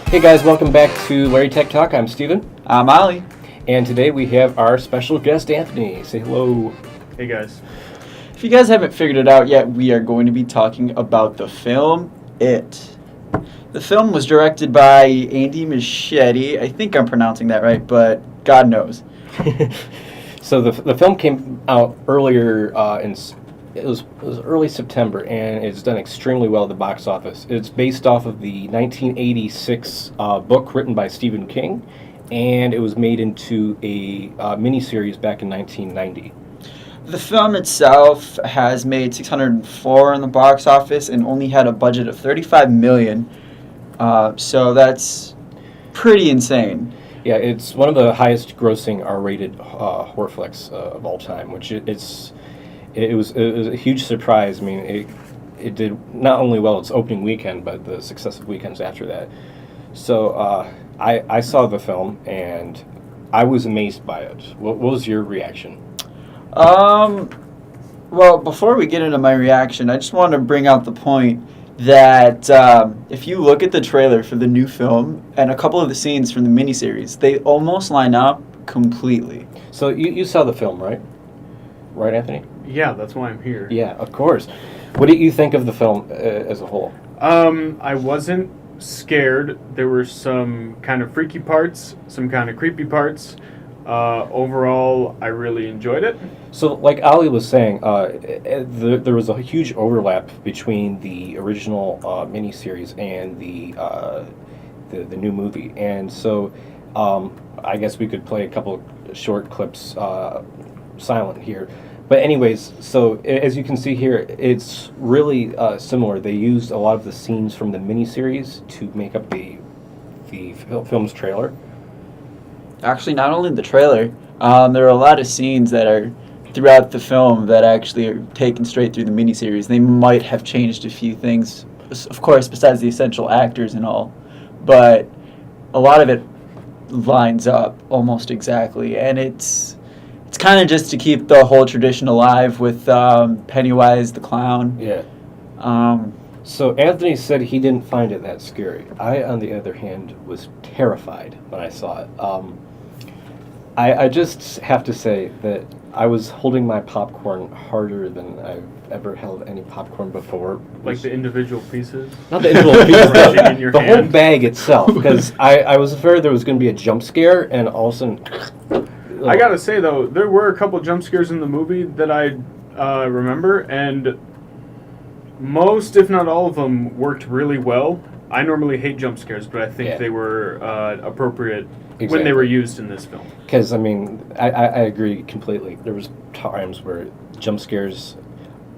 Hey guys, welcome back to Larry Tech Talk. I'm Steven. I'm Ollie. And today we have our special guest, Anthony. Say hello. Hey guys. If you guys haven't figured it out yet, we are going to be talking about the film It. The film was directed by Andy Muschietti. I think I'm pronouncing that right, but God knows. So the film came out earlier it was early September, and it's done extremely well at the box office. It's based off of the 1986 book written by Stephen King, and it was made into a miniseries back in 1990. The film itself has made $604 in the box office and only had a budget of $35 million. So that's pretty insane. Yeah, it's one of the highest grossing R-rated horror flicks of all time, which it was a huge surprise. I mean, it did not only well its opening weekend, but the successive weekends after that. So I saw the film, and I was amazed by it. What was your reaction? Well, before we get into my reaction, I just want to bring out the point that if you look at the trailer for the new film and a couple of the scenes from the miniseries, they almost line up completely. So you saw the film, right? Right, Anthony? Yeah, that's why I'm here. Yeah, of course. What did you think of the film as a whole? I wasn't scared. There were some kind of freaky parts, some kind of creepy parts. Overall, I really enjoyed it. So, like Ali was saying, there was a huge overlap between the original miniseries and the new movie, and so I guess we could play a couple short clips silent here. But anyways, so as you can see here, it's really similar. They used a lot of the scenes from the miniseries to make up the film's trailer. Actually, not only the trailer, there are a lot of scenes that are throughout the film that actually are taken straight through the miniseries. They might have changed a few things, of course, besides the essential actors and all, but a lot of it lines up almost exactly, and it's kind of just to keep the whole tradition alive with Pennywise the clown. Yeah. So Anthony said he didn't find it that scary. I, on the other hand, was terrified when I saw it. I just have to say that I was holding my popcorn harder than I've ever held any popcorn before. Like the individual pieces? Not the individual pieces, Rushing in your the whole hand. bag itself. Because I was afraid there was going to be a jump scare, and all of a sudden... I gotta say, though, there were a couple jump scares in the movie that I remember, and most, if not all of them, worked really well. I normally hate jump scares, but I think they were appropriate when they were used in this film. Because, I mean, I agree completely. There was times where jump scares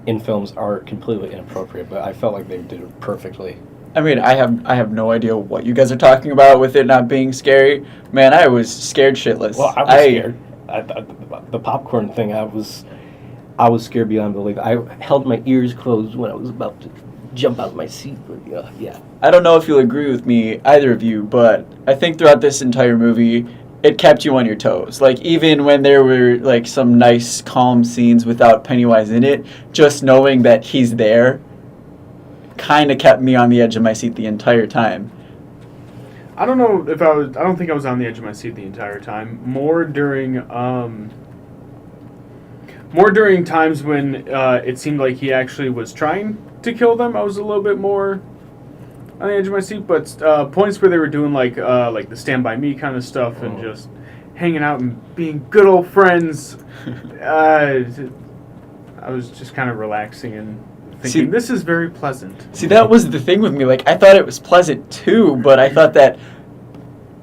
in films are completely inappropriate, but I felt like they did it perfectly. I mean, I have no idea what you guys are talking about with it not being scary. Man, I was scared shitless. Well, I was scared. The popcorn thing, I was scared beyond belief. I held my ears closed when I was about to jump out of my seat. Yeah. I don't know if you'll agree with me, either of you, but I think throughout this entire movie, it kept you on your toes. Like, even when there were, like, some nice, calm scenes without Pennywise in it, just knowing that he's there kind of kept me on the edge of my seat the entire time. I don't know if I was. I don't think I was on the edge of my seat the entire time. More during times when it seemed like he actually was trying to kill them. I was a little bit more on the edge of my seat. But points where they were doing like the Stand By Me kind of stuff and just hanging out and being good old friends. I was just kind of relaxing and thinking, this is very pleasant. See, that was the thing with me. Like, I thought it was pleasant too, but I thought that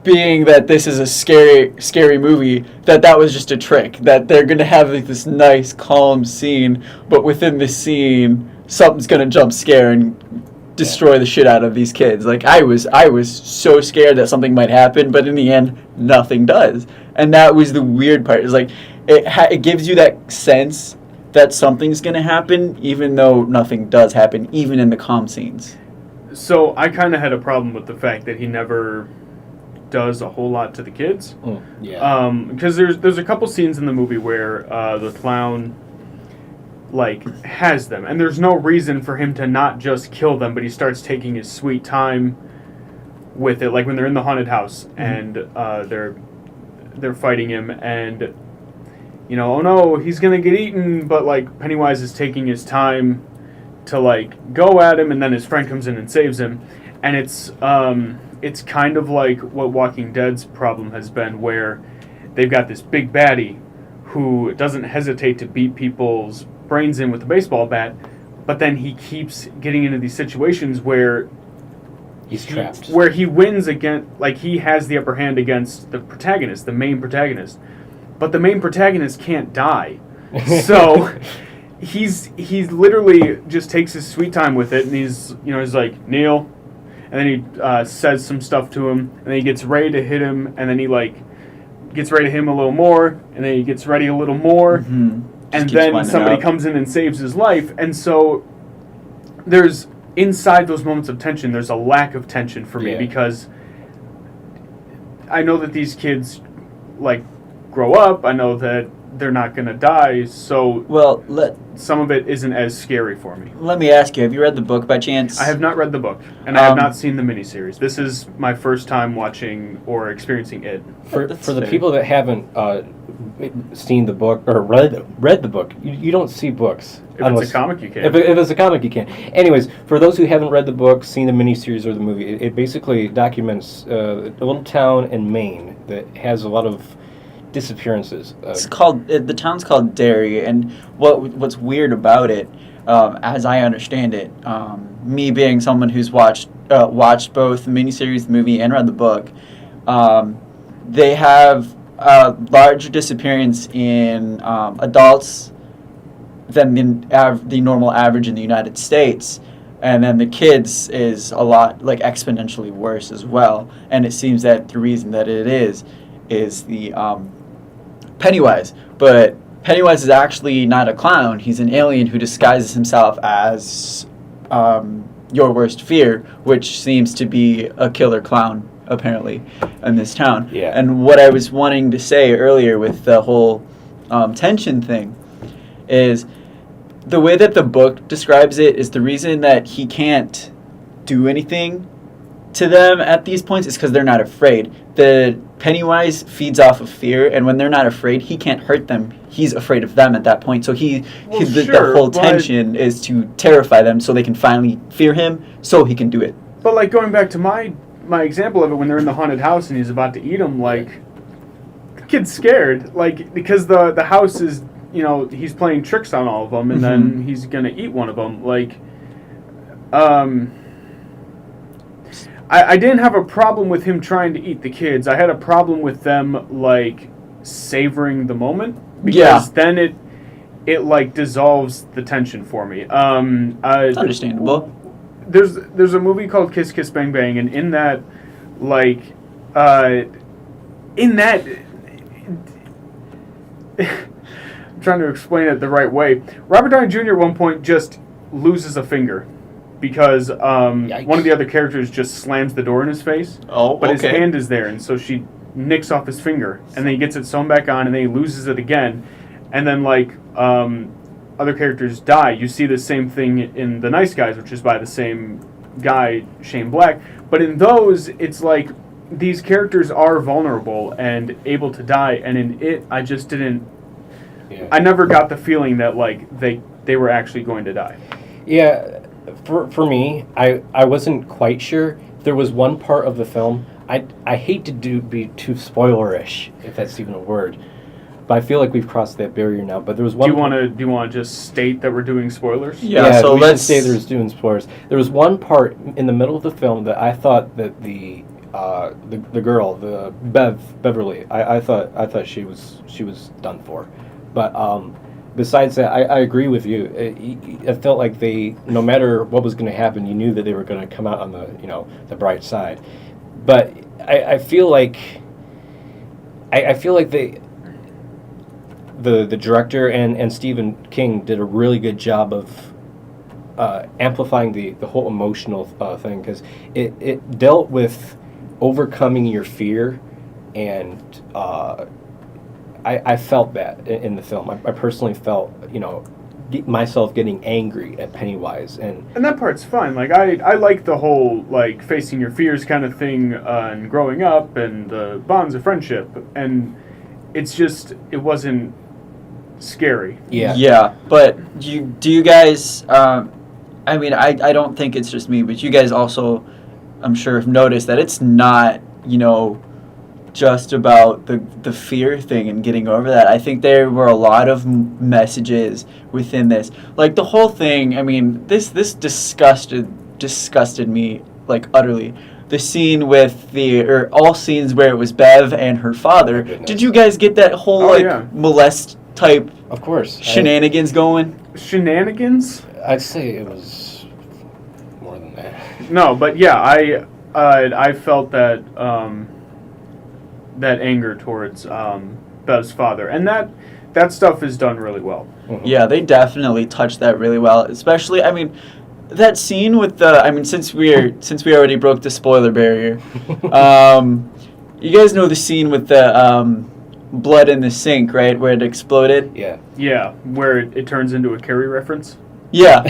being that this is a scary movie, that was just a trick. That they're going to have like this nice, calm scene, but within the scene, something's going to jump scare and destroy the shit out of these kids. Like, I was so scared that something might happen, but in the end, nothing does. And that was the weird part. It's like, it gives you that sense that something's going to happen, even though nothing does happen, even in the calm scenes. So I kind of had a problem with the fact that he never does a whole lot to the kids. Because there's a couple scenes in the movie where the clown has them, and there's no reason for him to not just kill them, but he starts taking his sweet time with it, like when they're in the haunted house and they're fighting him, and oh no, he's gonna get eaten, but like Pennywise is taking his time to like go at him, and then his friend comes in and saves him, and it's kind of like what Walking Dead's problem has been, where they've got this big baddie who doesn't hesitate to beat people's brains in with a baseball bat, but then he keeps getting into these situations where he's trapped, where he wins against, like he has the upper hand against the protagonist, the main protagonist, but the main protagonist can't die, so he's literally just takes his sweet time with it, and he's like, Neil, and then he says some stuff to him, and then he gets ready to hit him, and then he like gets ready to hit him a little more, and then he gets ready a little more, and then somebody comes in and saves his life. And so there's, inside those moments of tension, there's a lack of tension for me, because I know that these kids like grow up, I know that they're not going to die, so some of it isn't as scary for me. Let me ask you, have you read the book by chance? I have not read the book, and I have not seen the miniseries. This is my first time watching or experiencing it. For the people that haven't seen the book or read the book, you don't see books. If it's a comic, you can. If it's a comic, you can. Anyways, for those who haven't read the book, seen the miniseries or the movie, it basically documents a little town in Maine that has a lot of disappearances. It's called the town's called Derry, and what's weird about it, as I understand it, me being someone who's watched both the miniseries, the movie, and read the book, they have a larger disappearance in adults than the normal average in the United States, and then the kids is a lot like exponentially worse as well. And it seems that the reason that it is the Pennywise, but Pennywise is actually not a clown. He's an alien who disguises himself as your worst fear, which seems to be a killer clown, apparently, in this town. Yeah. And what I was wanting to say earlier with the whole tension thing is the way that the book describes it is the reason that he can't do anything to them at these points is because they're not afraid. The Pennywise feeds off of fear, and when they're not afraid, he can't hurt them. He's afraid of them at that point. So the whole tension is to terrify them so they can finally fear him so he can do it. But like going back to my example of it, when they're in the haunted house and he's about to eat them, like the kid's scared, like because the house is, he's playing tricks on all of them, and then he's gonna eat one of them. Like, I didn't have a problem with him trying to eat the kids. I had a problem with them like savoring the moment, because then it like dissolves the tension for me. It's understandable. There's a movie called Kiss Kiss Bang Bang, and in that, like, I'm trying to explain it the right way. Robert Downey Jr. at one point just loses a finger because one of the other characters just slams the door in his face. But his hand is there, and so she nicks off his finger, and then he gets it sewn back on, and then he loses it again, and then like other characters die. You see the same thing in The Nice Guys, which is by the same guy, Shane Black. But in those, it's like these characters are vulnerable and able to die, and in it, I just didn't. Yeah. I never got the feeling that like they were actually going to die. Yeah, for me, I wasn't quite sure. There was one part of the film. I hate to be too spoilerish, if that's even a word, but I feel like we've crossed that barrier now. But there was one. Do you want to just state that we're doing spoilers? Yeah, so let's say there's doing spoilers. There was one part in the middle of the film that I thought that the girl, the Beverly, I thought she was done for. But besides that, I agree with you. It felt like they, no matter what was going to happen, you knew that they were going to come out on the bright side. But I feel like the director and Stephen King did a really good job of amplifying the whole emotional thing, because it dealt with overcoming your fear, and I felt that in the film. I personally felt, myself getting angry at Pennywise, and that part's fine. Like I like the whole like facing your fears kind of thing, and growing up, and the bonds of friendship, and it's just it wasn't scary. Yeah, but do you guys? I mean, I don't think it's just me, but you guys also, I'm sure, have noticed that it's not, just about the fear thing and getting over that. I think there were a lot of messages within this. Like the whole thing, I mean, this disgusted me like utterly. The scene with or all scenes where it was Bev and her father. Did you guys get that whole molest type of course shenanigans going? Shenanigans? I'd say it was more than that. No, but yeah, I felt that that anger towards Bev's father, and that stuff is done really well. Mm-hmm. Yeah, they definitely touched that really well. Especially, I mean, that scene with since we already broke the spoiler barrier, you guys know the scene with the blood in the sink, right, where it exploded? Yeah. Yeah, where it turns into a Carrie reference. Yeah.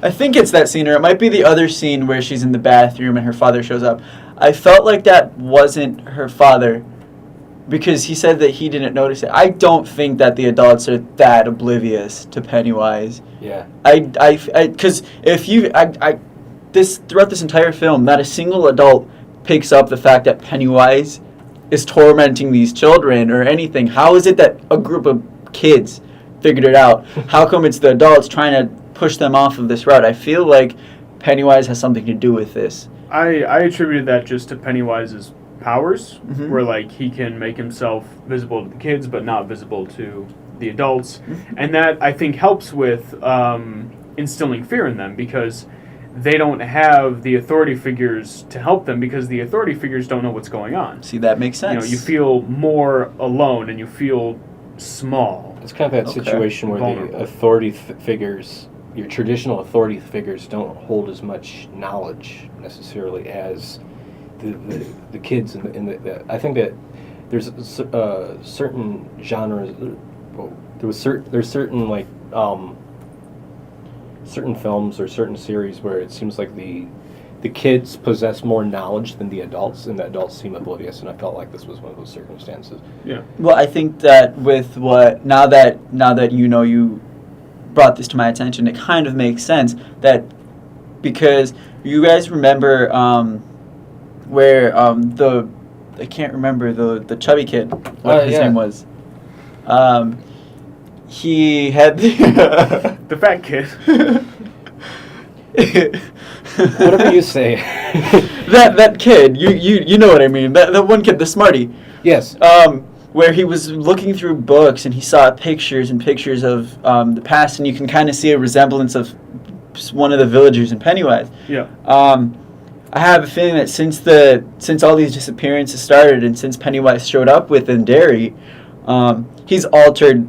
I think it's that scene, or it might be the other scene where she's in the bathroom and her father shows up. I felt like that wasn't her father because he said that he didn't notice it. I don't think that the adults are that oblivious to Pennywise. Yeah. Because throughout this entire film, not a single adult picks up the fact that Pennywise is tormenting these children or anything. How is it that a group of kids figured it out? How come it's the adults trying to push them off of this route? I feel like Pennywise has something to do with this. I attributed that just to Pennywise's powers, where like he can make himself visible to the kids but not visible to the adults, and that I think helps with instilling fear in them because they don't have the authority figures to help them because the authority figures don't know what's going on. See, that makes sense. You feel more alone and you feel small. It's kind of that situation where vulnerable. the authority figures, your traditional authority figures, don't hold as much knowledge necessarily as the kids in the I think that there's certain genres. There's certain like certain films or certain series where it seems like the kids possess more knowledge than the adults, and the adults seem oblivious. And I felt like this was one of those circumstances. Yeah. Well, I think that with now that you brought this to my attention, it kind of makes sense that because you guys remember where I can't remember the chubby kid, what his name was. He had the fat kid. Whatever you say. that kid, you know what I mean. That one kid, the smarty. Yes. Where he was looking through books and he saw pictures and pictures of the past, and you can kind of see a resemblance of one of the villagers in Pennywise. Yeah. I have a feeling that since all these disappearances started and since Pennywise showed up within Derry, he's altered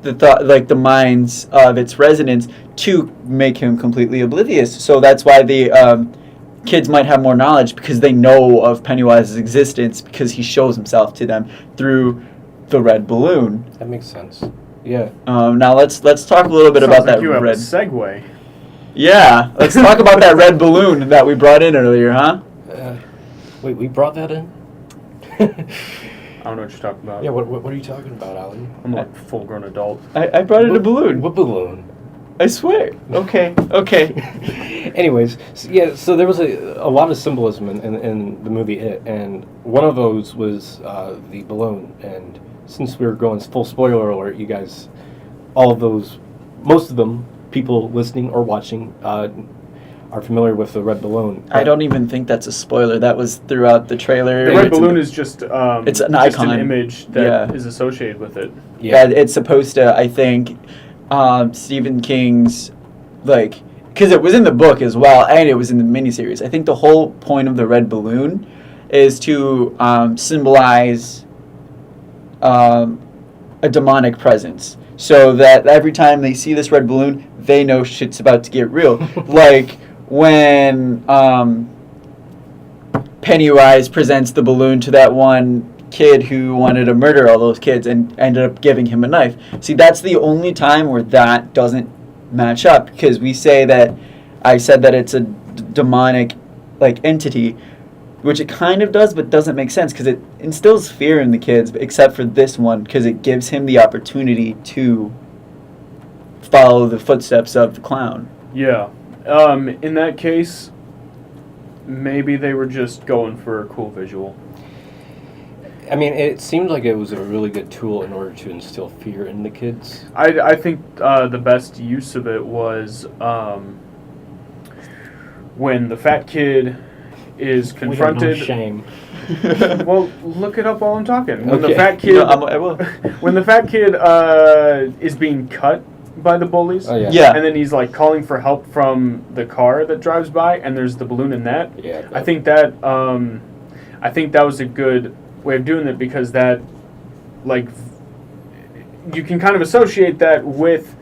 the minds of its residents to make him completely oblivious. So that's why the kids might have more knowledge because they know of Pennywise's existence because he shows himself to them through the red balloon. That makes sense. Yeah. Now let's talk a little bit about that you have red a segue. Yeah, let's talk about that red balloon that we brought in earlier, huh? Wait, we brought that in? I don't know what you're talking about. Yeah, what are you talking about, Ali? I'm like a full-grown adult. I brought in a balloon. What balloon? I swear. Okay. Anyways, so there was a lot of symbolism in the movie It, and one of those was the balloon. And since we were going full spoiler alert, you guys, most of them, people listening or watching, are familiar with the red balloon. I don't even think that's a spoiler. That was throughout the trailer. The red balloon is just it's an just icon. an image that is associated with it. Yeah, it's supposed to, I think, Stephen King's, because it was in the book as well, and it was in the miniseries. I think the whole point of the red balloon is to symbolize a demonic presence. So that every time they see this red balloon, they know shit's about to get real. Like when Pennywise presents the balloon to that one kid who wanted to murder all those kids and ended up giving him a knife. See, that's the only time where that doesn't match up, because we say that I said that it's a demonic like entity, which it kind of does, but doesn't make sense because it instills fear in the kids, except for this one, because it gives him the opportunity to follow the footsteps of the clown. Yeah. In that case, maybe they were just going for a cool visual. I mean, it seemed like it was a really good tool in order to instill fear in the kids. I think the best use of it was when the fat kid is confronted. We have no shame. Well, look it up while I'm talking. When Okay. the fat kid, I will. when the fat kid is being cut by the bullies, Oh, yeah. Yeah. and then he's like calling for help from the car that drives by, and there's the balloon in that. Yeah. I think that was a good way of doing it, because that, like, you can kind of associate that with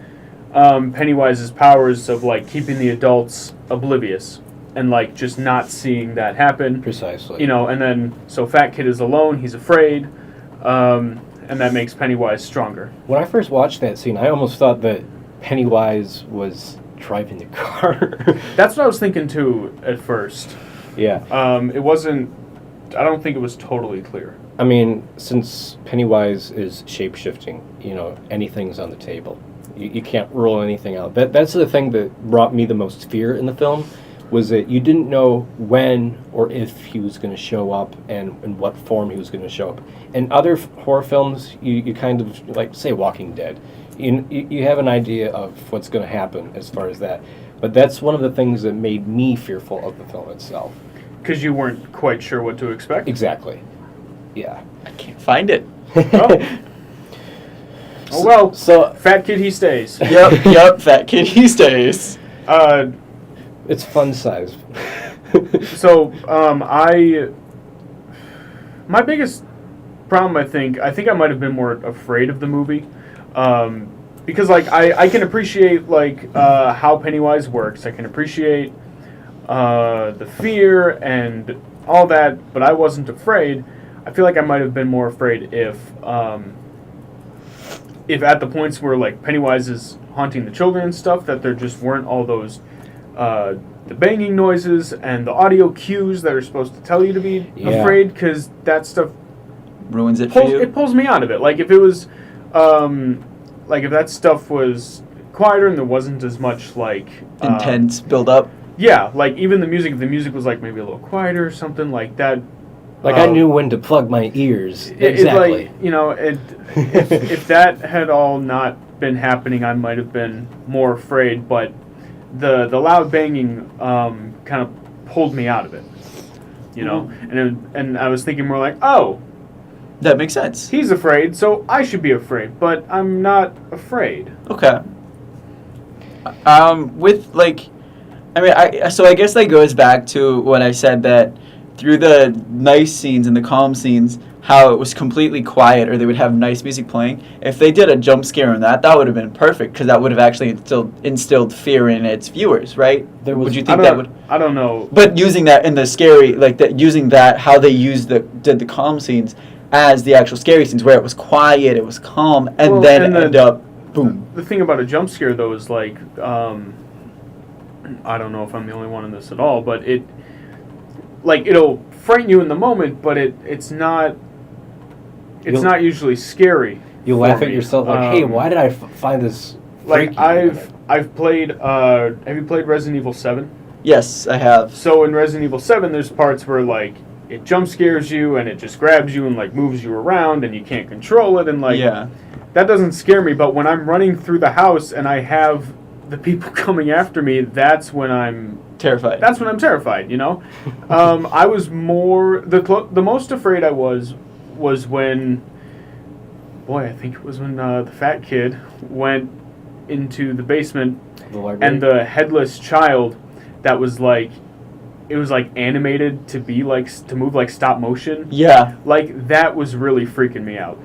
Pennywise's powers of like keeping the adults oblivious and like just not seeing that happen. Precisely. You know, and then so Fat Kid is alone, he's afraid, and that makes Pennywise stronger. When I first watched that scene, I almost thought that Pennywise was driving the car. That's what I was thinking too at first. Yeah. It wasn't. I don't think it was totally clear. I mean, since Pennywise is shape-shifting, anything's on the table. You can't rule anything out. That's the thing that brought me the most fear in the film, was that you didn't know when or if he was going to show up and in what form he was going to show up. In other horror films, you kind of, like, say Walking Dead, you have an idea of what's going to happen as far as that. But that's one of the things that made me fearful of the film itself. Because you weren't quite sure what to expect? Exactly. Yeah. I can't find it. Oh well, So Fat Kid, he stays. Yep, Fat Kid, he stays. it's fun size. So, my biggest problem, I think I might have been more afraid of the movie, because like I can appreciate like how Pennywise works. I can appreciate the fear and all that, but I wasn't afraid. I feel like I might have been more afraid if at the points where like Pennywise is haunting the children and stuff, that there just weren't all those the banging noises and the audio cues that are supposed to tell you to be afraid, because that stuff Ruins it for you. it pulls me out of it. Like if it was like if that stuff was quieter and there wasn't as much like Intense build up. yeah, like even the music was like maybe a little quieter or something like that. Like I knew when to plug my ears. It's Exactly. like, if that had all not been happening, I might have been more afraid, but the loud banging kind of pulled me out of it, and I was thinking more like, oh, That makes sense. he's afraid, so I should be afraid, but I'm not afraid. Okay. With like, so I guess that goes back to what I said, that through the nice scenes and the calm scenes, how it was completely quiet, or they would have nice music playing. If they did a jump scare in that would have been perfect, because that would have actually instilled fear in its viewers, right? Would you think that would? I don't know. But using that in the scary, like that, using that how they did the calm scenes as the actual scary scenes, where it was quiet, it was calm, and Well, then and end up boom. The thing about a jump scare, though, is like, I don't know if I'm the only one in this at all, but it'll frighten you in the moment, but it's not not usually scary. You for laugh at me. yourself like, hey, why did I find this Like freaky? I've played. Have you played Resident Evil 7? Yes, I have. So in Resident Evil 7, there's parts where like it jump scares you and it just grabs you and like moves you around and you can't control it, and like that doesn't scare me. But when I'm running through the house and I have the people coming after me, that's when I'm Terrified. That's when I'm terrified. I was more the most afraid I was when, boy, I think it was when the fat kid went into the basement and the headless child that was like, it was like animated to be like to move like stop motion. Yeah. Like that was really freaking me out.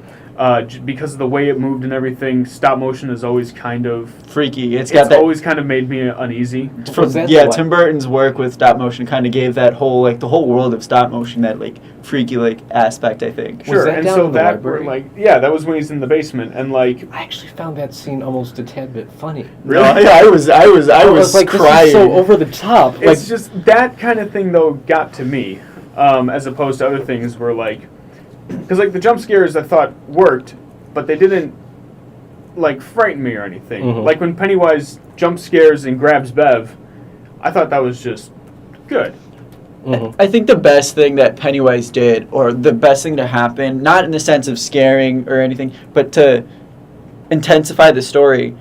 because of the way it moved and everything. Stop motion is always kind of freaky. It's always kind of made me uneasy. Tim Burton's work with stop motion kind of gave that whole the whole world of stop motion that freaky aspect, I think. Sure, that and down so in the that library? that was when he's in the basement, and I actually found that scene almost a tad bit funny. really, I was like, crying. this is so over the top. it's just that kind of thing though got to me, as opposed to other things where because the jump scares I thought worked, but they didn't frighten me or anything. Mhm. Like when Pennywise jump scares and grabs Bev, I thought that was just good. Mm-hmm. I think the best thing that Pennywise did, or the best thing to happen, not in the sense of scaring or anything, but to intensify the story,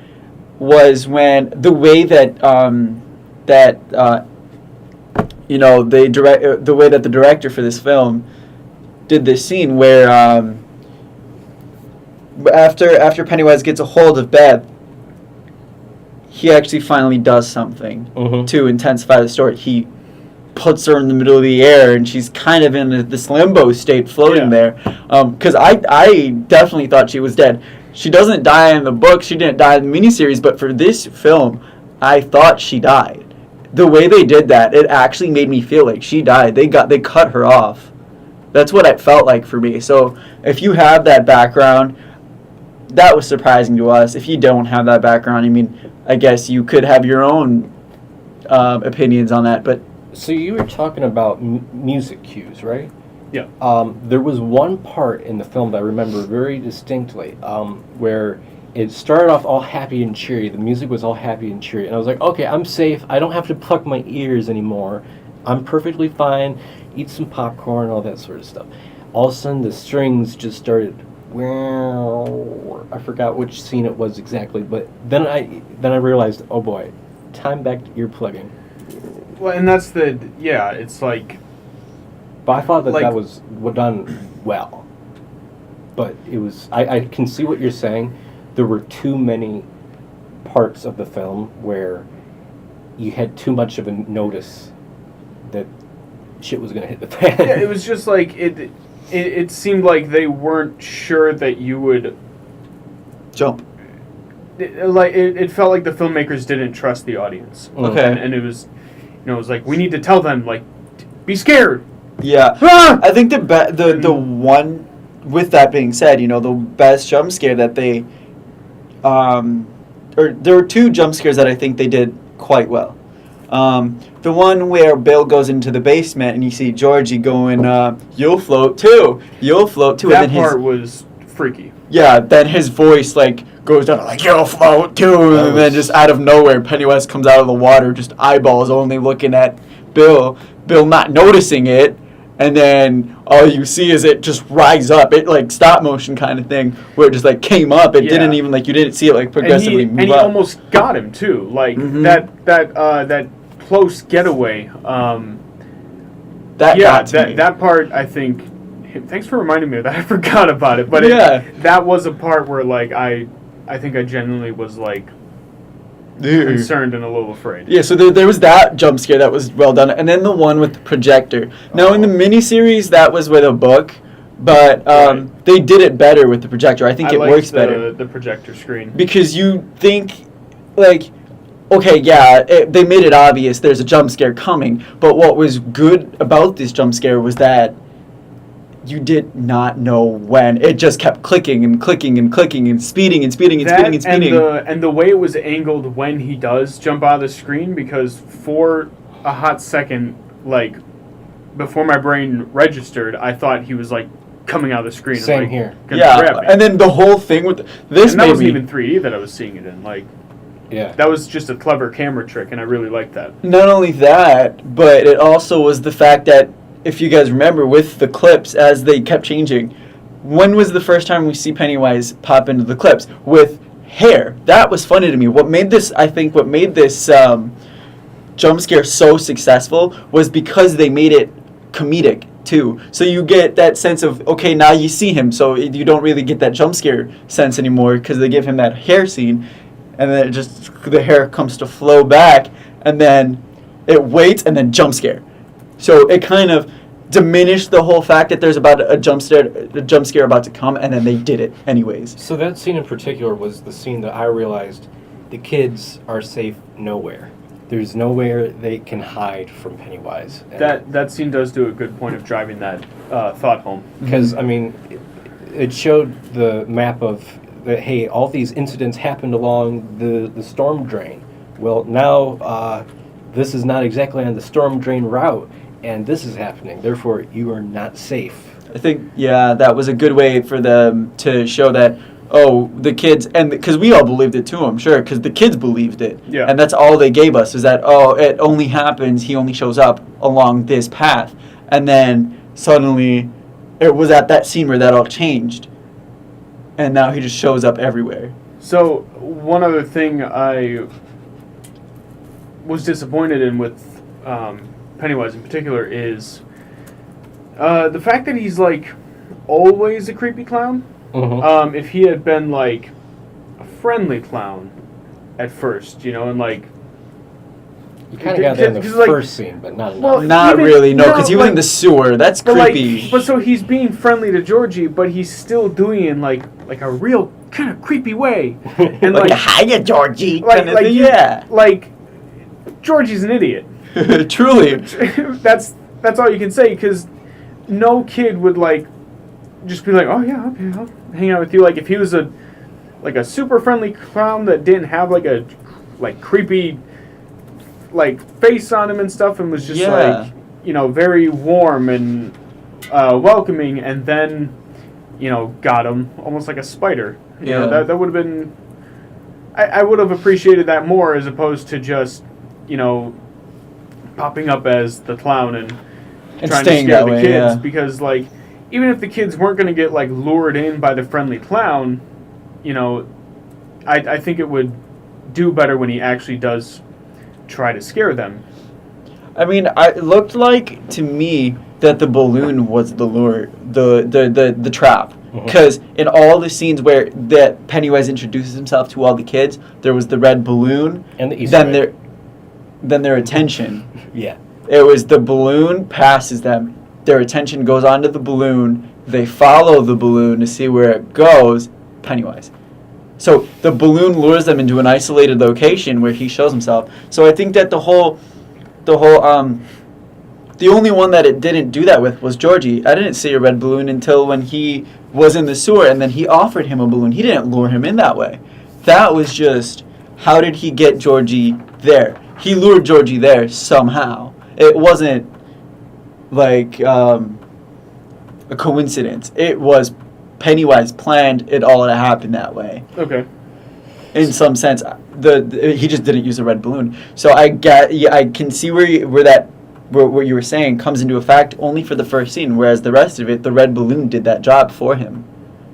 was when the way that the way that the director for this film did this scene where after Pennywise gets a hold of Bev, he actually finally does something Mm-hmm. to intensify the story. He puts her in the middle of the air, and she's kind of in this limbo state, floating there. Because I definitely thought she was dead. She doesn't die in the book. She didn't die in the miniseries. But for this film, I thought she died. The way they did that, it actually made me feel like she died. They cut her off. That's what it felt like for me. So if you have that background, that was surprising to us. If you don't have that background, I mean, I guess you could have your own opinions on that. But So you were talking about music cues, right? Yeah. There was one part in the film that I remember very distinctly, where it started off all happy and cheery. The music was all happy and cheery, and I was like, okay, I'm safe. I don't have to pluck my ears anymore. I'm perfectly fine. Eat some popcorn, all that sort of stuff. All of a sudden, the strings just started. I forgot which scene it was exactly, but then I realized, oh boy, time back to ear plugging. Well, and that's it's like. But I thought that was done well. But it was, I can see what you're saying. There were too many parts of the film where you had too much of a notice that shit was going to hit the fan. Yeah, it was just it seemed like they weren't sure that you would jump. It felt like the filmmakers didn't trust the audience. Okay. And it was, it was like, we need to tell them, be scared. Yeah. Ah! I think the one, with that being said, the best jump scare that they, or there were two jump scares that I think they did quite well. The one where Bill goes into the basement and you see Georgie going, "You'll float too. You'll float too." That and then part was freaky. Yeah, then his voice goes down "You'll float too," and then just out of nowhere, Pennywise comes out of the water, just eyeballs only looking at Bill. Bill not noticing it, and then all you see is it just rise up. It stop motion kind of thing where it just came up. It didn't even you didn't see it progressively move up. And he almost got him too. That close getaway. That part, I think. Thanks for reminding me of that. I forgot about it, but that was a part where I think I genuinely was concerned and a little afraid. Yeah, so there was that jump scare that was well done, and then the one with the projector. Now in the miniseries, that was with a book, but they did it better with the projector. I think it works better. The projector screen, because you think okay, yeah, they made it obvious there's a jump scare coming, but what was good about this jump scare was that you did not know when. It just kept clicking and clicking and clicking and speeding and speeding and speeding and speeding. And the way it was angled when he does jump out of the screen, because for a hot second, before my brain registered, I thought he was coming out of the screen. Same and, here. Yeah, and then the whole thing with this. And that wasn't even 3D that I was seeing it in. Yeah. That was just a clever camera trick, and I really liked that. Not only that, but it also was the fact that, if you guys remember, with the clips, as they kept changing, when was the first time we see Pennywise pop into the clips? With hair. That was funny to me. What made this jump scare so successful was because they made it comedic, too. So you get that sense of, okay, now you see him, so you don't really get that jump scare sense anymore, because they give him that hair scene, and then the hair comes to flow back, and then it waits, and then jump scare. So it kind of, diminish the whole fact that there's about a jump scare about to come, and then they did it anyways. So that scene in particular was the scene that I realized the kids are safe nowhere. There's nowhere they can hide from Pennywise. That scene does do a good point of driving that thought home. Because, I mean, it showed the map of that, hey, all these incidents happened along the storm drain. Well, now this is not exactly on the storm drain route, and this is happening. Therefore, you are not safe. I think, yeah, that was a good way for them to show that, the kids, and because we all believed it too, I'm sure, because the kids believed it. Yeah. And that's all they gave us, is that, it only happens, he only shows up along this path. And then suddenly, it was at that scene where that all changed. And now he just shows up everywhere. So, one other thing I was disappointed in with Pennywise in particular is the fact that he's, like, always a creepy clown. Mm-hmm. If he had been, like, a friendly clown at first, and, like... You kind of got that in the first scene, but not enough. Well, Not really, no, because he was in the sewer. That's creepy. But so he's being friendly to Georgie, but he's still doing it in, like a real kind of creepy way. And, like, hiya, Georgie. Yeah. Like, Georgie's an idiot. Truly. That's all you can say, because no kid would, like, just be like, oh yeah, okay, I'll hang out with you. Like, if he was a super friendly clown that didn't have like a creepy face on him and stuff, and was just very warm and welcoming, and then got him almost like a spider. That would have been. I would have appreciated that more, as opposed to just popping up as the clown and trying to scare the kids, because even if the kids weren't going to get lured in by the friendly clown, I think it would do better when he actually does try to scare them. I mean, it looked like to me that the balloon was the lure, the trap. Because in all the scenes where that Pennywise introduces himself to all the kids, there was the red balloon, and the Easter egg. Then their attention. Yeah. It was the balloon passes them. Their attention goes onto the balloon. They follow the balloon to see where it goes. Pennywise. So the balloon lures them into an isolated location where he shows himself. So I think that the only one that it didn't do that with was Georgie. I didn't see a red balloon until when he was in the sewer, and then he offered him a balloon. He didn't lure him in that way. That was just, how did he get Georgie there? He lured Georgie there somehow. It wasn't like a coincidence. It was Pennywise planned it all to happen that way. Okay. In some sense, he just didn't use a red balloon. So I can see where you were saying comes into effect only for the first scene, whereas the rest of it, the red balloon did that job for him.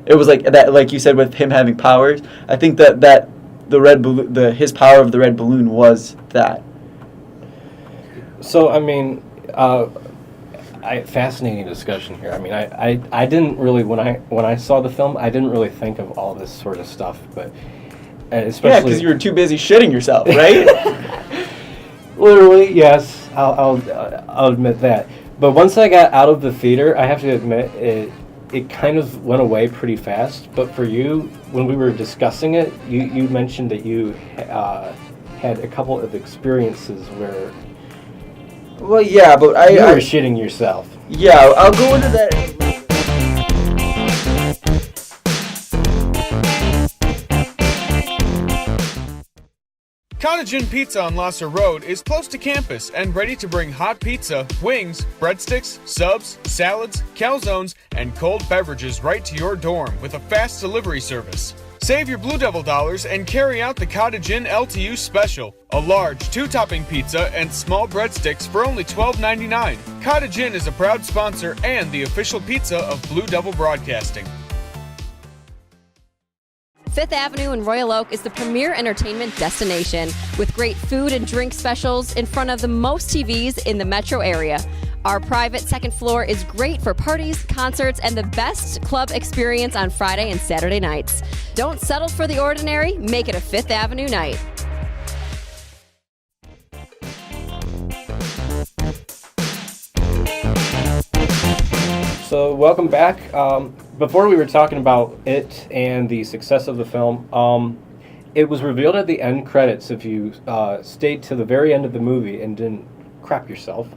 It was like that, like you said, with him having powers. I think that the red balloon, his power of the red balloon was that. So I mean, fascinating discussion here. I mean, I didn't really, when I saw the film, I didn't really think of all this sort of stuff, but especially because you were too busy shitting yourself, right? Literally, yes. I'll admit that. But once I got out of the theater, I have to admit it kind of went away pretty fast. But for you, when we were discussing it, you mentioned that you had a couple of experiences where. Well, yeah, but you were shitting yourself. Yeah, I'll go into that. Cottage Inn Pizza on Lasser Road is close to campus and ready to bring hot pizza, wings, breadsticks, subs, salads, calzones, and cold beverages right to your dorm with a fast delivery service. Save your Blue Devil dollars and carry out the Cottage Inn LTU special. A large 2-topping pizza and small breadsticks for only $12.99. Cottage Inn is a proud sponsor and the official pizza of Blue Devil Broadcasting. Fifth Avenue in Royal Oak is the premier entertainment destination with great food and drink specials in front of the most TVs in the metro area. Our private second floor is great for parties, concerts, and the best club experience on Friday and Saturday nights. Don't settle for the ordinary, make it a Fifth Avenue night. So welcome back. Before we were talking about it and the success of the film, it was revealed at the end credits, if you stayed to the very end of the movie and didn't crap yourself,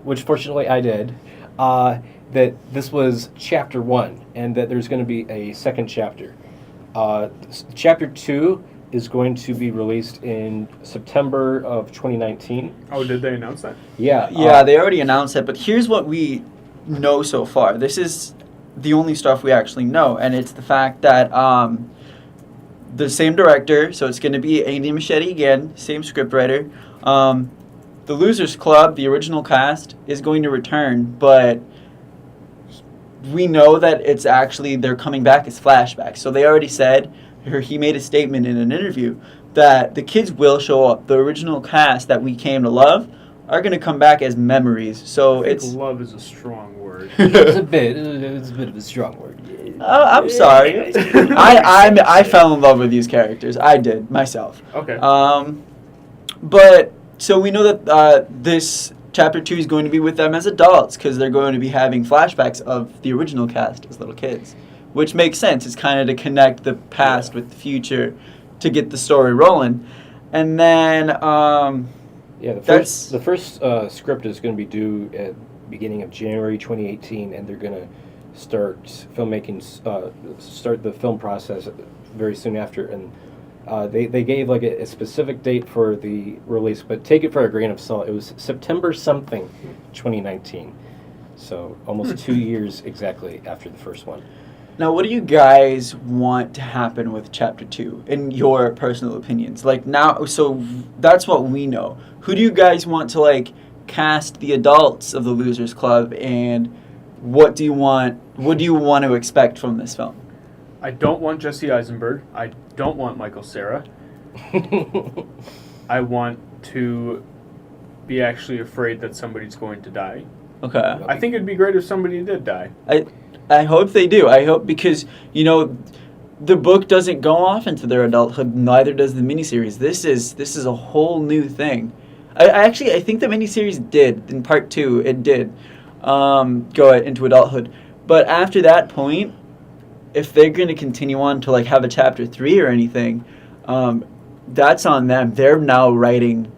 which fortunately I did, that this was chapter 1 and that there's going to be a second chapter. Chapter 2 is going to be released in September of 2019. Oh, did they announce that? Yeah. Yeah, they already announced it, but here's what we know so far. This is the only stuff we actually know, and it's the fact that the same director, so it's going to be Andy Muschietti again, same scriptwriter. The Losers Club, the original cast, is going to return, but we know that it's actually, they're coming back as flashbacks. So they already said, or he made a statement in an interview, that the kids will show up. The original cast that we came to love are going to come back as memories. So I think it's... love is a strong word. It's a bit of a strong word. I'm sorry. I fell in love with these characters. I did, myself. Okay. But, so we know that this Chapter 2 is going to be with them as adults because they're going to be having flashbacks of the original cast as little kids, which makes sense. It's kind of to connect the past with the future to get the story rolling. And then, the first script is going to be due at beginning of January 2018, and they're going to start filmmaking, start the film process very soon after. And they gave like a specific date for the release, but take it for a grain of salt. It was September something, 2019. So almost 2 years exactly after the first one. now what do you guys want to happen with Chapter 2 in your personal opinions? Like now, so that's what we know. Who do you guys want to like cast the adults of the Losers Club, and what do you want to expect from this film? I don't want Jesse Eisenberg. I don't want Michael Cera. I want to be actually afraid that somebody's going to die. Okay. I think it'd be great if somebody did die. I hope they do. I hope, because, you know, the book doesn't go off into their adulthood, neither does the miniseries. This is a whole new thing. I think the miniseries did, in part 2, it did go into adulthood. But after that point, if they're going to continue on to like have a Chapter 3 or anything, that's on them. They're now writing.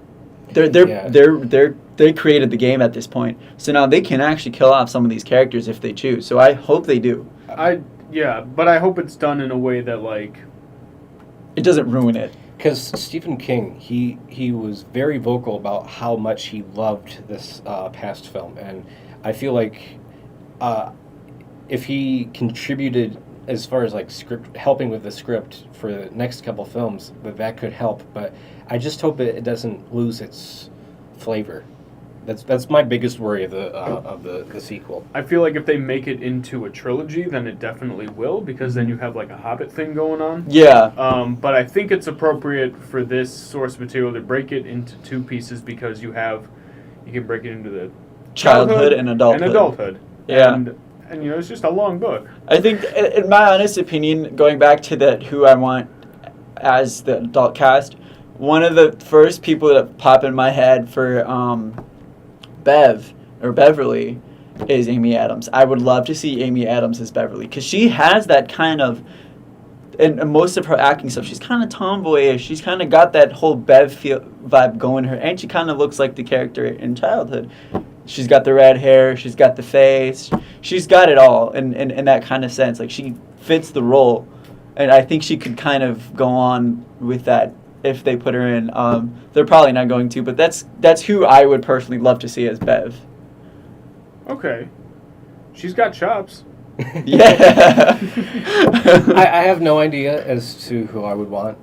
They created the game at this point, so now they can actually kill off some of these characters if they choose. So I hope they do. But I hope it's done in a way that like it doesn't ruin it. Because Stephen King, he was very vocal about how much he loved this past film, and I feel like if he contributed as far as like helping with the script for the next couple films, that could help. But I just hope it doesn't lose its flavor. That's my biggest worry of the sequel. I feel like if they make it into a trilogy, then it definitely will, because then you have like a Hobbit thing going on. Yeah. But I think it's appropriate for this source material to break it into 2 pieces, because you can break it into the Childhood and adulthood. Yeah. And you know, it's just a long book. I think, in my honest opinion, going back to that, who I want as the adult cast, one of the first people that pop in my head for Beverly is Amy Adams. I would love to see Amy Adams as Beverly, because she has that kind of, and most of her acting stuff, she's kind of tomboyish. She's kind of got that whole Bev vibe going her, and she kind of looks like the character in Childhood. She's got the red hair, she's got the face, she's got it all in that kind of sense. Like, she fits the role, and I think she could kind of go on with that if they put her in. They're probably not going to, but that's who I would personally love to see as Bev. Okay. She's got chops. Yeah. I have no idea as to who I would want.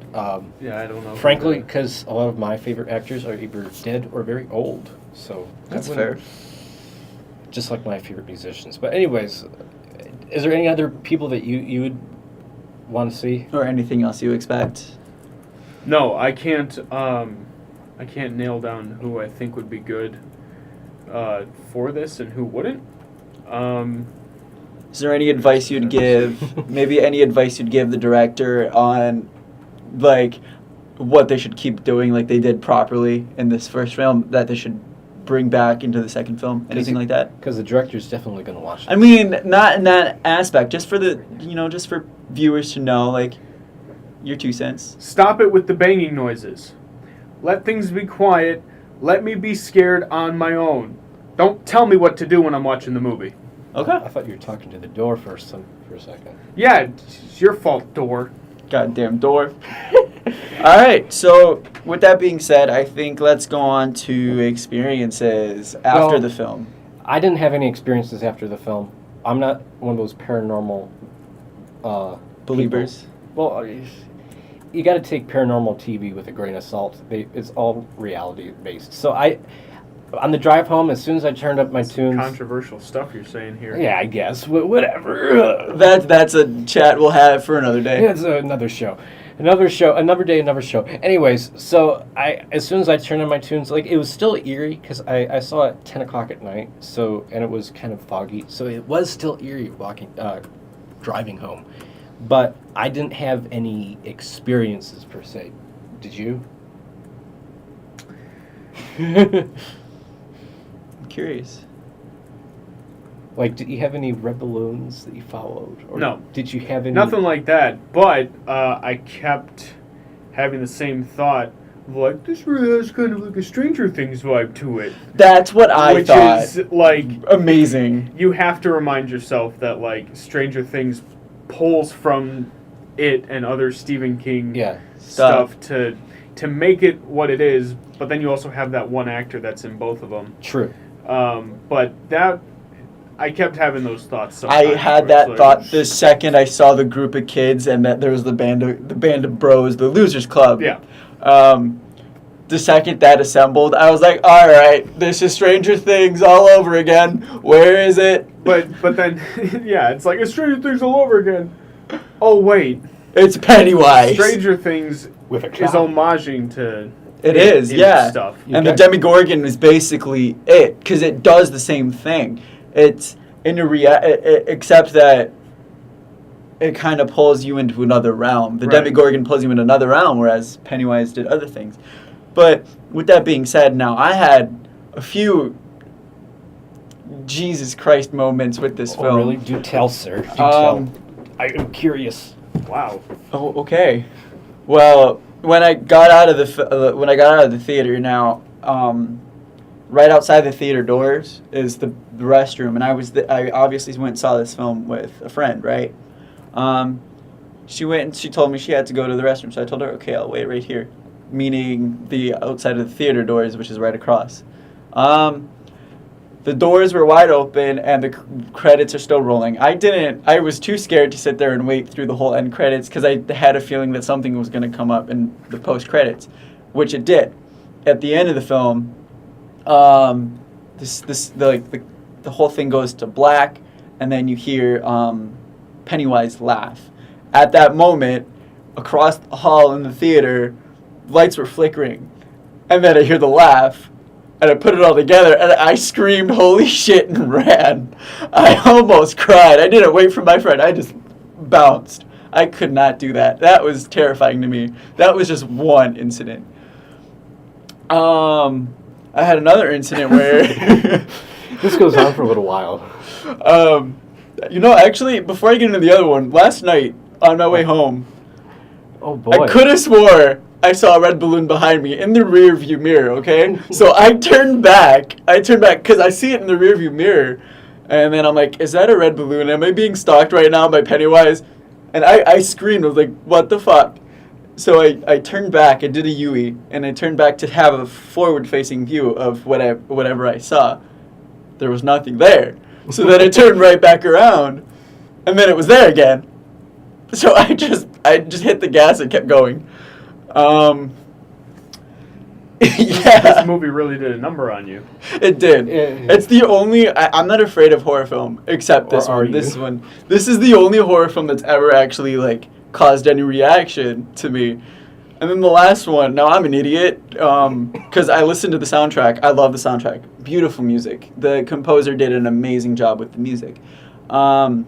Yeah, I don't know. Frankly, because a lot of my favorite actors are either dead or very old. So That's fair. Just like my favorite musicians. But anyways, is there any other people that you would want to see? Or anything else you expect? No, I can't nail down who I think would be good for this and who wouldn't. Is there any advice you'd give, maybe any advice you'd give the director on, like, what they should keep doing like they did properly in this first film, that they should bring back into the second film? Anything like that? Because the director's definitely going to watch it. I mean, not in that aspect. Just for just for viewers to know, like, your 2 cents. Stop it with the banging noises. Let things be quiet. Let me be scared on my own. Don't tell me what to do when I'm watching the movie. Okay. I thought you were talking to the door for a second. Yeah, it's your fault, door. Goddamn door. All right. So, with that being said, I think let's go on to experiences after the film. I didn't have any experiences after the film. I'm not one of those paranormal Believers. people. Well, you got to take paranormal TV with a grain of salt. It's all reality based. So on the drive home, as soon as I turned up my tunes. Controversial stuff you're saying here. Yeah, I guess. Whatever. That's a chat we'll have for another day. It's another show. Another day, another show. Anyways, so as soon as I turned on my tunes, like, it was still eerie because I saw it at 10 o'clock at night, and it was kind of foggy. So it was still eerie driving home. But I didn't have any experiences per se. Did you? I'm curious. Like, did you have any red balloons that you followed? Or No. Did you have any? Nothing like that, but I kept having the same thought of, like, this really has kind of like a Stranger Things vibe to it. That's what I thought. Which is, like, amazing. you have to remind yourself that, like, Stranger Things pulls from it and other Stephen King stuff to make it what it is, but then you also have that one actor that's in both of them. True. But that... I kept having those thoughts. I had that thought the second I saw the group of kids and that there was the band of bros, the Losers Club. Yeah. The second that assembled, I was like, all right, this is Stranger Things all over again. Where is it? But then, yeah, it's like, it's Stranger Things all over again. Oh, wait. It's Pennywise. Stranger Things With a is homaging to... It is, yeah. Stuff. And the Demogorgon is basically it, because it does the same thing. It's except that it kind of pulls you into another realm. The Demogorgon pulls you into another realm, whereas Pennywise did other things. But with that being said, now I had a few Jesus Christ moments with this film. Really? Do tell, sir. Do tell. I am curious. Wow. Oh, okay. Well, when I got out of the theater, now. Right outside the theater doors is the restroom, and I obviously went and saw this film with a friend, right? She went and she told me she had to go to the restroom, so I told her, okay, I'll wait right here, meaning the outside of the theater doors, which is right across. The doors were wide open, and the credits are still rolling. I was too scared to sit there and wait through the whole end credits because I had a feeling that something was going to come up in the post credits, which it did. At the end of the film, the whole thing goes to black, and then you hear Pennywise laugh. At that moment, across the hall in the theater, lights were flickering, and then I hear the laugh, and I put it all together, and I screamed, "Holy shit!" and ran. I almost cried. I didn't wait for my friend. I just bounced. I could not do that. That was terrifying to me. That was just one incident. I had another incident where... This goes on for a little while. Actually, before I get into the other one, last night, on my way home, oh boy, I could have swore I saw a red balloon behind me in the rear view mirror, okay? So I turned back because I see it in the rear view mirror, and then I'm like, is that a red balloon? Am I being stalked right now by Pennywise? And I screamed. I was like, what the fuck? So I turned back, I did a U-E, and I turned back to have a forward-facing view of whatever I saw. There was nothing there. So then I turned right back around, and then it was there again. So I just hit the gas and kept going. This movie really did a number on you. It did. It's the only... I'm not afraid of horror film, except this one. This one. This is the only horror film that's ever actually, like, caused any reaction to me. And then the last one, now I'm an idiot, because I listened to the soundtrack. I love the soundtrack. Beautiful music. The composer did an amazing job with the music. So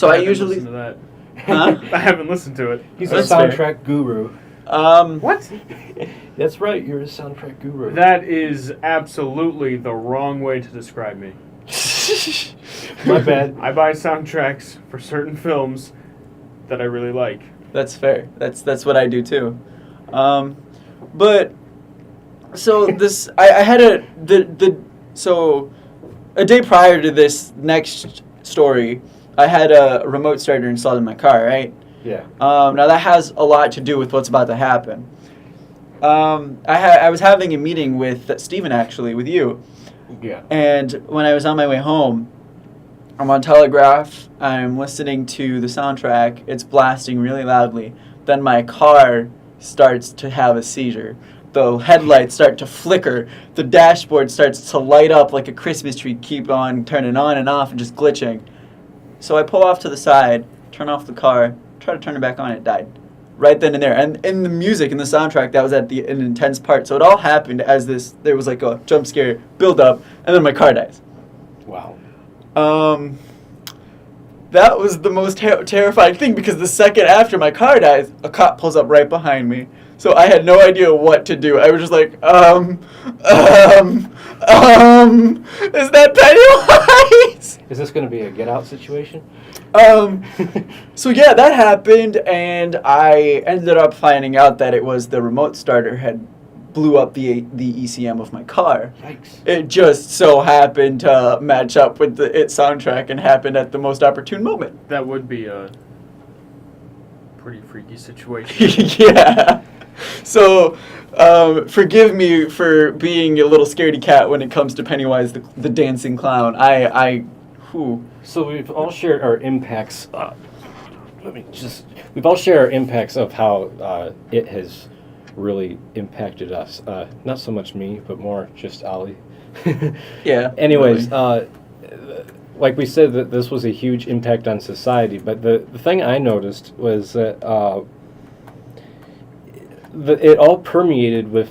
I usually... Listen to that. Huh? I haven't listened to it. He's a soundtrack guru. What? That's right. You're a soundtrack guru. That is absolutely the wrong way to describe me. My bad. I buy soundtracks for certain films that I really like. That's fair. That's what I do too. But so this I had so a day prior to this next story, I had a remote starter installed in my car, right? Yeah. Now that has a lot to do with what's about to happen. I was having a meeting with Steven, actually, with you. Yeah. And when I was on my way home, I'm on Telegraph, I'm listening to the soundtrack, it's blasting really loudly. Then my car starts to have a seizure. The headlights start to flicker. The dashboard starts to light up like a Christmas tree, keep on turning on and off and just glitching. So I pull off to the side, turn off the car, try to turn it back on, it died. Right then and there. And in the music, in the soundtrack, that was at an intense part. So it all happened as there was like a jump scare build up, and then my car dies. Wow. That was the most terrifying thing, because the second after my car dies, a cop pulls up right behind me. So I had no idea what to do. I was just like, is that Pennywise? Is this going to be a Get Out situation? So yeah, that happened, and I ended up finding out that it was the remote starter had blew up the ECM of my car. Yikes. It just so happened to match up with the It soundtrack and happened at the most opportune moment. That would be a pretty freaky situation. Yeah. So, forgive me for being a little scaredy cat when it comes to Pennywise the dancing clown. Whew. So we've all shared our impacts. We've all shared our impacts of how it has really impacted us. Not so much me, but more just Ali. Yeah. Anyways, really. Like we said, that this was a huge impact on society. But the thing I noticed was that it all permeated with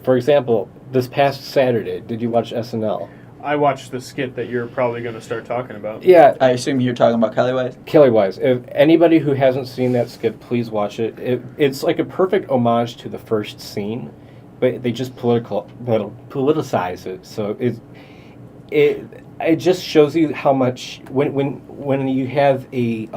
for example, this past Saturday, did you watch SNL? I watched the skit that you're probably going to start talking about. Yeah. I assume you're talking about Kellywise? Kellywise. If anybody who hasn't seen that skit, please watch it. It's like a perfect homage to the first scene, but they just politicize it. So it just shows you how much when you have a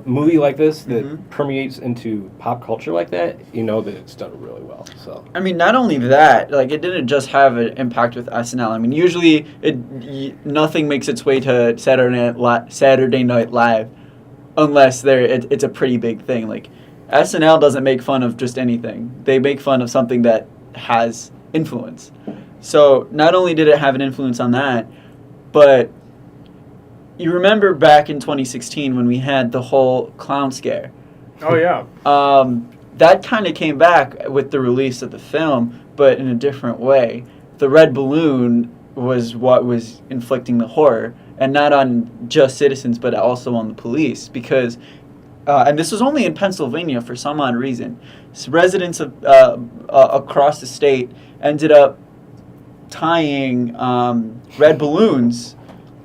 movie like this that permeates into pop culture like that, you know that it's done really well. So I mean, not only that, like it didn't just have an impact with SNL. I mean, usually nothing makes its way to Saturday Night Live unless it's a pretty big thing. Like SNL doesn't make fun of just anything; they make fun of something that has influence. So not only did it have an influence on that, but you remember back in 2016 when we had the whole clown scare. Oh, yeah. That kind of came back with the release of the film, but in a different way. The red balloon was what was inflicting the horror, and not on just citizens, but also on the police, because, and this was only in Pennsylvania for some odd reason, residents of, across the state ended up tying red balloons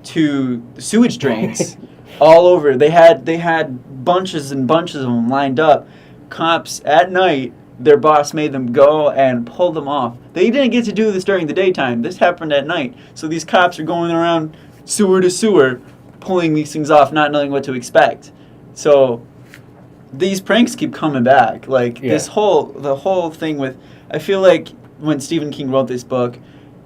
to the sewage drains all over. They had bunches and bunches of them lined up. Cops at night, their boss made them go and pull them off. They didn't get to do this during the daytime. This happened at night. So these cops are going around sewer to sewer, pulling these things off, not knowing what to expect. So these pranks keep coming back. Like the whole thing with, I feel like when Stephen King wrote this book,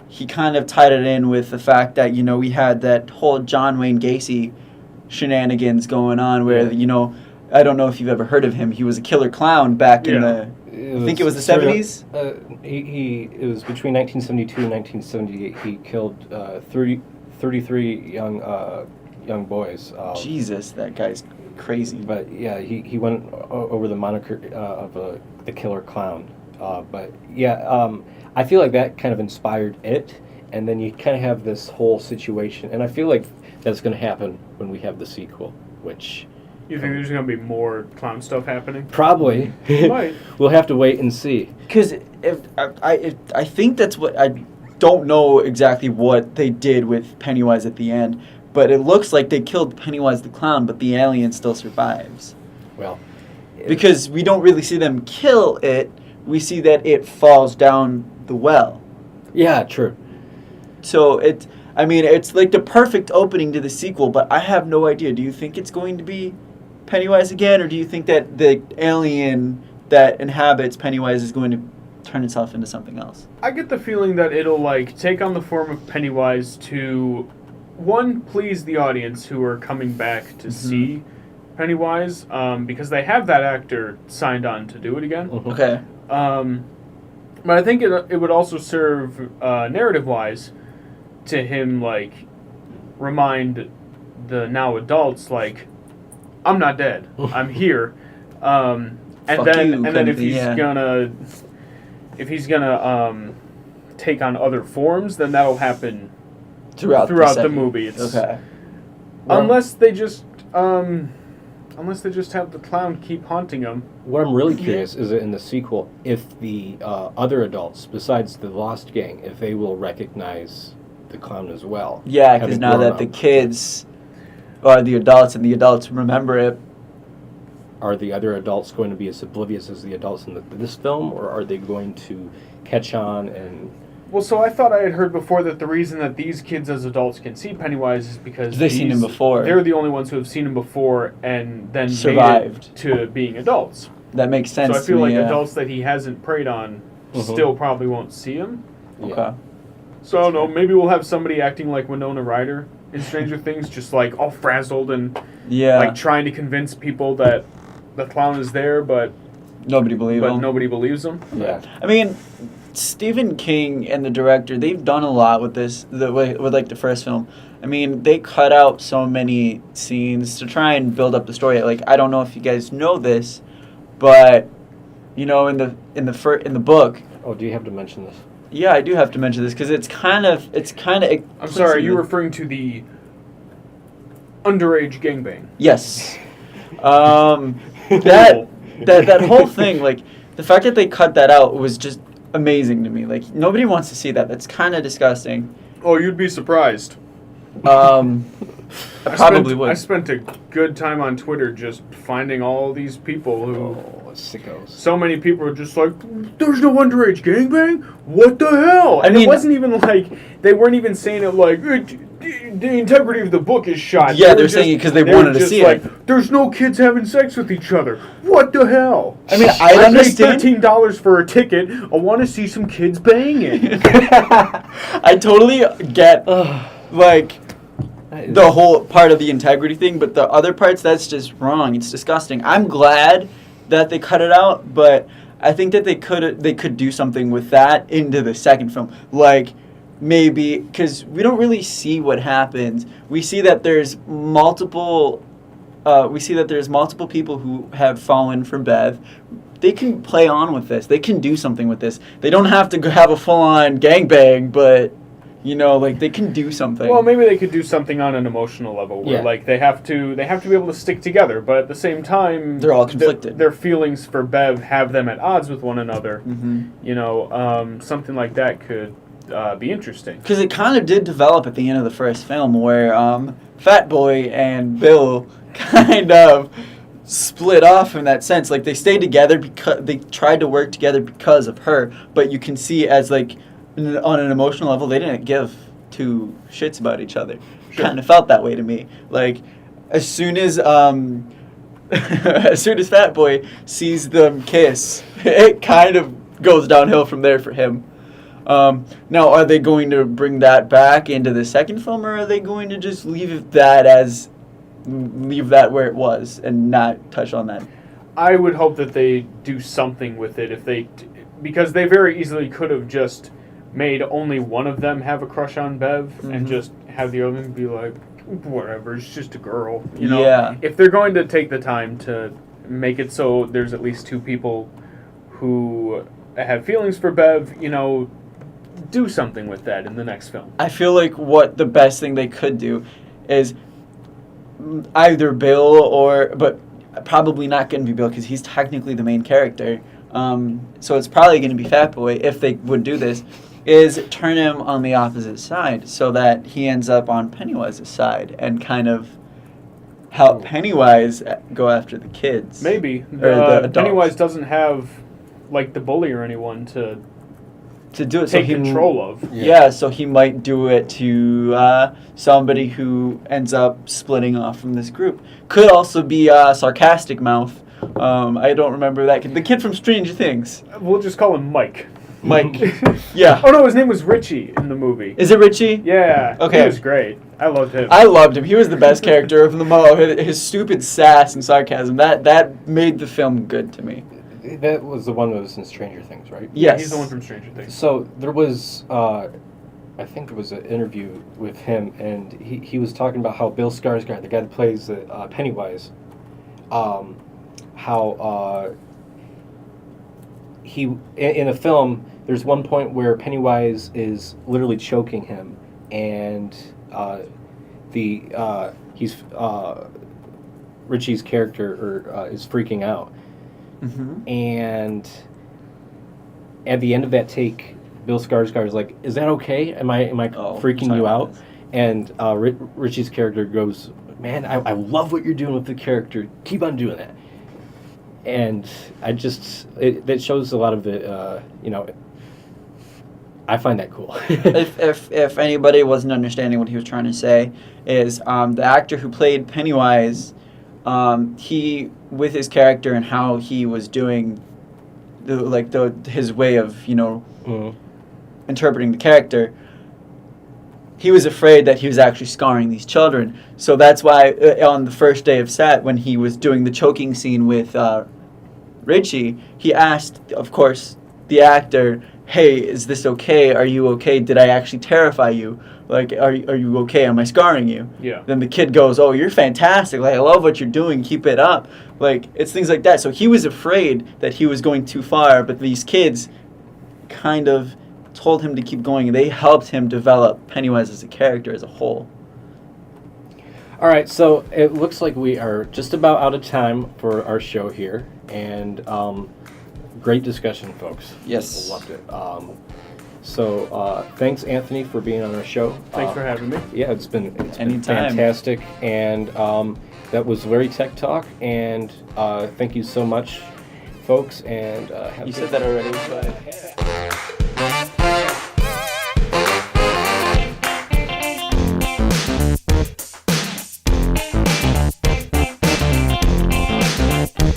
he kind of tied it in with the fact that, you know, we had that whole John Wayne Gacy shenanigans going on where, you know, I don't know if you've ever heard of him. He was a killer clown back in I think it was the 70s? It was between 1972 and 1978. He killed 33 young boys. Jesus, that guy's crazy. But yeah, he went over the moniker of the killer clown. But yeah, I feel like that kind of inspired it, and then you kind of have this whole situation, and I feel like that's going to happen when we have the sequel, which... You think there's going to be more clown stuff happening? Probably. Might. We'll have to wait and see. Because I think that's what... I don't know exactly what they did with Pennywise at the end, but it looks like they killed Pennywise the clown, but the alien still survives. Well, because we don't really see them kill it. We see that it falls down the well. Yeah, true. So it's like the perfect opening to the sequel, but I have no idea. Do you think it's going to be Pennywise again, or do you think that the alien that inhabits Pennywise is going to turn itself into something else? I get the feeling that it'll like take on the form of Pennywise to, one, please the audience who are coming back to see Pennywise, because they have that actor signed on to do it again. Okay. But I think it would also serve narrative-wise to him, like, remind the now adults, like, I'm not dead, I'm here. And then if he's gonna take on other forms, then that'll happen throughout the movie. It's, okay. Unless they just have the clown keep haunting him. What I'm really curious is that in the sequel, if the other adults, besides the Lost Gang, if they will recognize the clown as well. Yeah, because now that the kids are the adults and the adults remember it. Are the other adults going to be as oblivious as the adults in this film, or are they going to catch on and... Well, so I thought I had heard before that the reason that these kids as adults can see Pennywise is because they've seen him before. They're the only ones who have seen him before and then survived to being adults. That makes sense. So I feel like adults that he hasn't preyed on still probably won't see him. Yeah. Okay. So I don't know, maybe we'll have somebody acting like Winona Ryder in Stranger Things, just like all frazzled and like trying to convince people that the clown is there, but nobody believes him. Yeah. I mean, Stephen King and the director, they've done a lot with this, with like the first film. I mean, they cut out so many scenes to try and build up the story. Like, I don't know if you guys know this, but you know, in the book. Oh, do you have to mention this? Yeah, I do have to mention this because it's kind of. I'm sorry, are you referring to the underage gangbang? Yes. That whole thing, like the fact that they cut that out was just amazing to me. Like, nobody wants to see that. That's kind of disgusting. Oh, you'd be surprised. I probably would. I spent a good time on Twitter just finding all these people who... Oh, sickos. So many people are just like, there's no underage gangbang? What the hell? And it wasn't even like... They weren't even saying it like, the integrity of the book is shot. Yeah, they're saying it because they wanted to see it. There's no kids having sex with each other. What the hell? I mean, I understand. Paid $13 for a ticket. I want to see some kids banging. I totally get, like... the whole part of the integrity thing, but the other parts, that's just wrong. It's disgusting. I'm glad that they cut it out, but I think that they could do something with that into the second film. Like, maybe, because we don't really see what happens. We see that there's multiple people who have fallen for Bev. They can play on with this. They can do something with this. They don't have to have a full-on gangbang, but... You know, like, they can do something. Well, maybe they could do something on an emotional level where, like, they have to be able to stick together, but at the same time... They're all conflicted. Their feelings for Bev have them at odds with one another. Mm-hmm. You know, something like that could be interesting. Because it kind of did develop at the end of the first film where Fat Boy and Bill kind of split off in that sense. Like, they stayed together because... They tried to work together because of her, but you can see as, like... On an emotional level, they didn't give two shits about each other. Sure. Kind of felt that way to me. Like, as soon as Fat Boy sees them kiss, it kind of goes downhill from there for him. Now, are they going to bring that back into the second film, or are they going to just leave that where it was and not touch on that? I would hope that they do something with it because they very easily could have just made only one of them have a crush on Bev and just have the other one be like, whatever, it's just a girl. You know? Yeah. If they're going to take the time to make it so there's at least two people who have feelings for Bev, you know, do something with that in the next film. I feel like what the best thing they could do is either Bill but probably not going to be Bill because he's technically the main character. So it's probably going to be Fat Boy if they would do this. Is turn him on the opposite side so that he ends up on Pennywise's side and kind of help Pennywise go after the kids. Maybe. Or the adults. Pennywise doesn't have, like, the bully or anyone to do it, take control of. Yeah, so he might do it to somebody who ends up splitting off from this group. Could also be Sarcastic Mouth. I don't remember that kid. The kid from Stranger Things. We'll just call him Mike. Mike. Yeah. Oh, no, his name was Richie in the movie. Is it Richie? Yeah. Okay. He was great. I loved him. I loved him. He was the best character of them all. His stupid sass and sarcasm, that made the film good to me. That was the one that was in Stranger Things, right? Yes. He's the one from Stranger Things. So there was, I think there was an interview with him, and he was talking about how Bill Skarsgård, the guy that plays Pennywise, how he in a film, there's one point where Pennywise is literally choking him, and Richie's character is freaking out. Mm-hmm. And at the end of that take, Bill Skarsgård is like, "Is that okay? Am I freaking you out?" And Richie's character goes, "Man, I love what you're doing with the character. Keep on doing that." And that shows a lot of the, I find that cool. if anybody wasn't understanding what he was trying to say, is the actor who played Pennywise, he, with his character and how he was doing his way of interpreting the character, he was afraid that he was actually scarring these children. So that's why on the first day of set, when he was doing the choking scene with Richie, he asked, of course, the actor, "Hey, is this okay? Are you okay? Did I actually terrify you? Like, are you okay? Am I scarring you?" Yeah. Then the kid goes, "Oh, you're fantastic. Like, I love what you're doing. Keep it up." Like, it's things like that. So he was afraid that he was going too far, but these kids kind of told him to keep going. They helped him develop Pennywise as a character as a whole. All right, so it looks like we are just about out of time for our show here, and great discussion, folks. Yes. Loved it. So thanks, Anthony, for being on our show. Thanks for having me. Yeah, it's been Anytime. fantastic, and that was very Tech Talk, and thank you so much, folks. And You said that already, but...